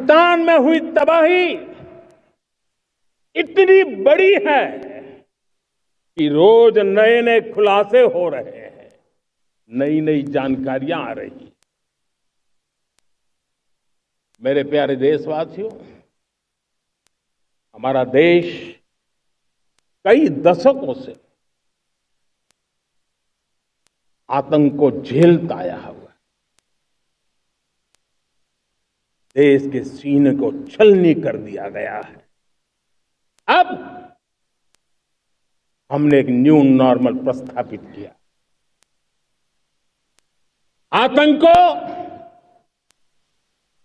पाकिस्तान में हुई तबाही इतनी बड़ी है कि रोज नए नए खुलासे हो रहे हैं, नई नई जानकारियां आ रही हैं। मेरे प्यारे देशवासियों, हमारा देश कई दशकों से आतंक को झेलता आया हुआ है। देश के सीने को छलनी कर दिया गया है। अब हमने एक न्यू नॉर्मल प्रस्थापित किया। आतंक को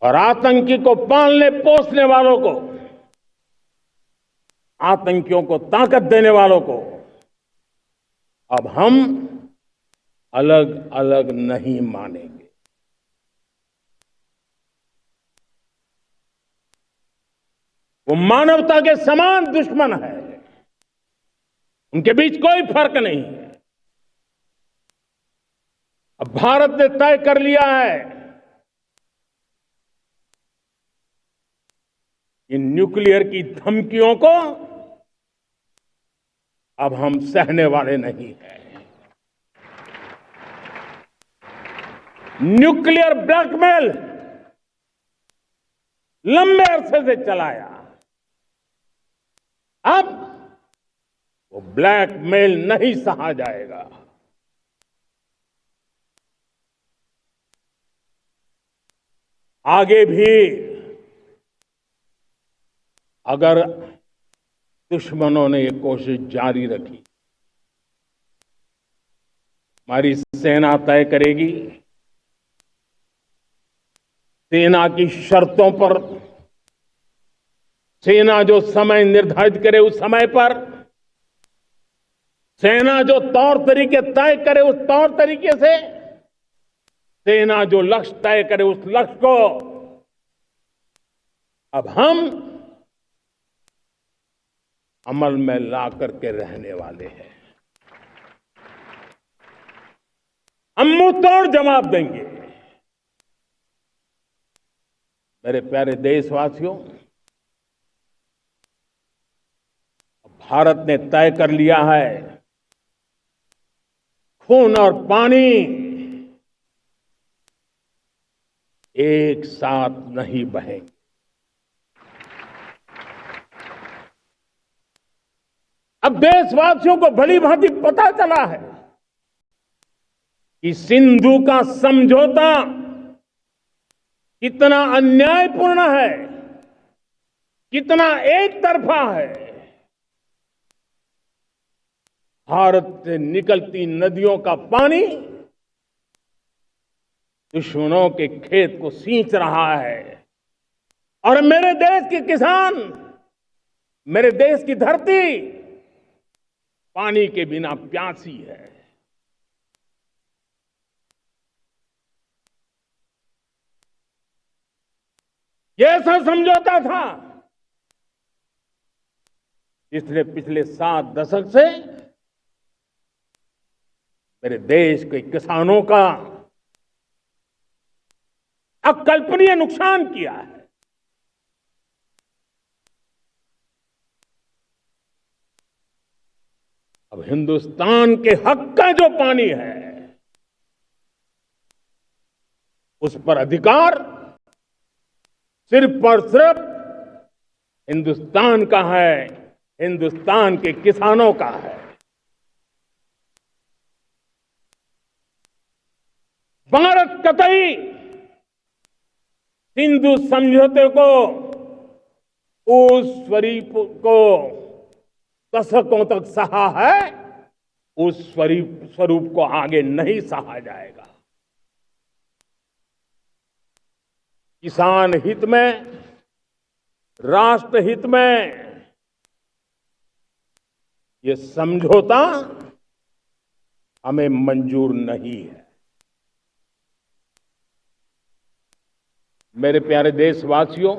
और आतंकी को पालने पोसने वालों को, आतंकियों को ताकत देने वालों को अब हम अलग अलग नहीं मानेंगे। वो मानवता के समान दुश्मन है, उनके बीच कोई फर्क नहीं है। अब भारत ने तय कर लिया है कि न्यूक्लियर की धमकियों को अब हम सहने वाले नहीं हैं। न्यूक्लियर ब्लैकमेल लंबे अरसे से चलाया, अब वो ब्लैकमेल नहीं सहा जाएगा। आगे भी अगर दुश्मनों ने ये कोशिश जारी रखी, हमारी सेना तय करेगी, सेना की शर्तों पर, सेना जो समय निर्धारित करे उस समय पर, सेना जो तौर तरीके तय करे उस तौर तरीके से, सेना जो लक्ष्य तय करे उस लक्ष्य को अब हम अमल में ला करके रहने वाले हैं। हम मुंह तोड़ जवाब देंगे। मेरे प्यारे देशवासियों, भारत ने तय कर लिया है, खून और पानी एक साथ नहीं बहेंगे। अब देशवासियों को भली भांति पता चला है कि सिंधु का समझौता कितना अन्यायपूर्ण है, कितना एक तरफा है। भारत से निकलती नदियों का पानी दुश्मनों के खेत को सींच रहा है और मेरे देश के किसान, मेरे देश की धरती पानी के बिना प्यासी है। ये ऐसा समझौता था जिसने पिछले 7 दशक से मेरे देश के किसानों का अकल्पनीय नुकसान किया है। अब हिंदुस्तान के हक का जो पानी है उस पर अधिकार सिर्फ और सिर्फ हिंदुस्तान का है, हिंदुस्तान के किसानों का है। भारत कतई सिंधु समझौते को, उस स्वरूप को दशकों तक सहा है, उस स्वरूप को आगे नहीं सहा जाएगा। किसान हित में, राष्ट्र हित में ये समझौता हमें मंजूर नहीं है। मेरे प्यारे देशवासियों,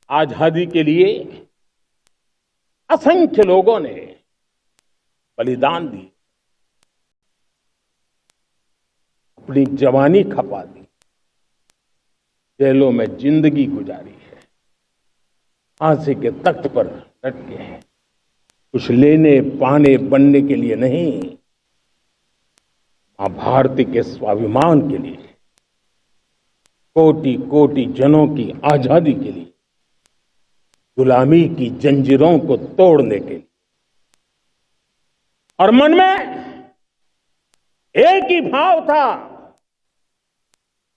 आजादी के लिए असंख्य लोगों ने बलिदान दी, अपनी जवानी खपा दी। जेलों में जिंदगी गुजारी है, फांसी के तख्त पर लटके हैं, कुछ लेने पाने बनने के लिए नहीं, मां भारती के स्वाभिमान के लिए, कोटि कोटि जनों की आजादी के लिए, गुलामी की जंजीरों को तोड़ने के लिए। और मन में एक ही भाव था,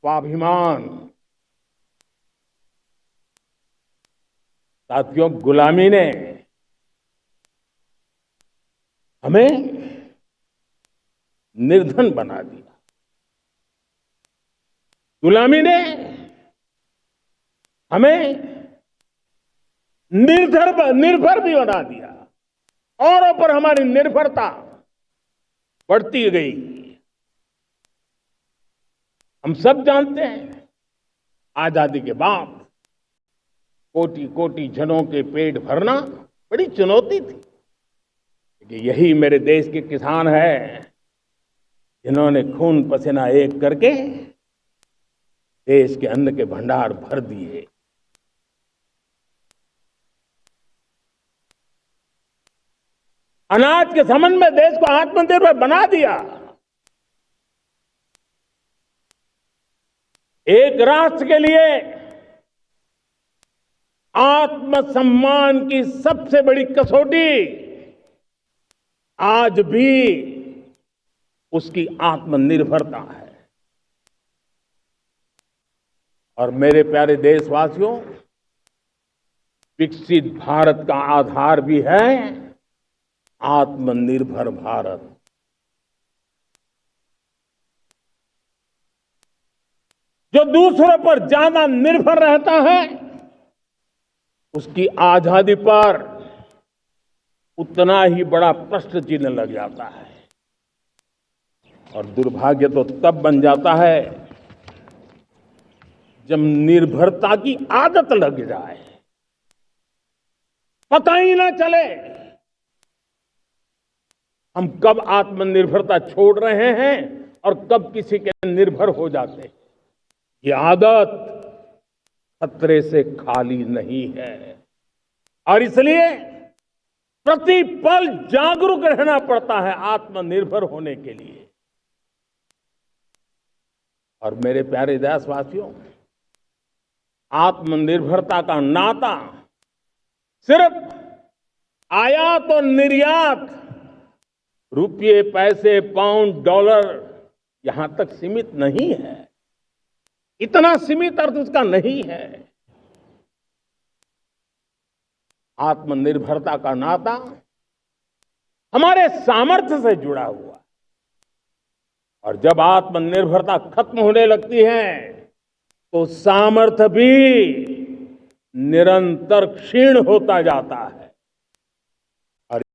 स्वाभिमान। साथियों, गुलामी ने हमें निर्धन बना दिया, गुलामी ने हमें निर्भर भी बना दिया, औरों पर हमारी निर्भरता बढ़ती गई। हम सब जानते हैं, आजादी के बाद कोटि कोटि जनों के पेट भरना बड़ी चुनौती थी। कि यही मेरे देश के किसान हैं जिन्होंने खून पसीना एक करके देश के अन्न के भंडार भर दिए। अनाज के संबंध में देश को आत्मनिर्भर बना दिया। एक राष्ट्र के लिए आत्मसम्मान की सबसे बड़ी कसौटी आज भी उसकी आत्मनिर्भरता है। और मेरे प्यारे देशवासियों, विकसित भारत का आधार भी है आत्मनिर्भर भारत। जो दूसरों पर ज्यादा निर्भर रहता है, उसकी आजादी पर उतना ही बड़ा प्रश्न चिन्ह लग जाता है। और दुर्भाग्य तो तब बन जाता है जब निर्भरता की आदत लग जाए, पता ही ना चले हम कब आत्मनिर्भरता छोड़ रहे हैं और कब किसी के निर्भर हो जाते हैं। ये आदत खतरे से खाली नहीं है और इसलिए प्रति पल जागरूक रहना पड़ता है आत्मनिर्भर होने के लिए। और मेरे प्यारे देशवासियों, आत्मनिर्भरता का नाता सिर्फ आयात और निर्यात, रुपये, पैसे, पाउंड, डॉलर यहां तक सीमित नहीं है। इतना सीमित अर्थ उसका नहीं है। आत्मनिर्भरता का नाता हमारे सामर्थ्य से जुड़ा हुआ है। और जब आत्मनिर्भरता खत्म होने लगती है तो सामर्थ्य भी निरंतर क्षीण होता जाता है।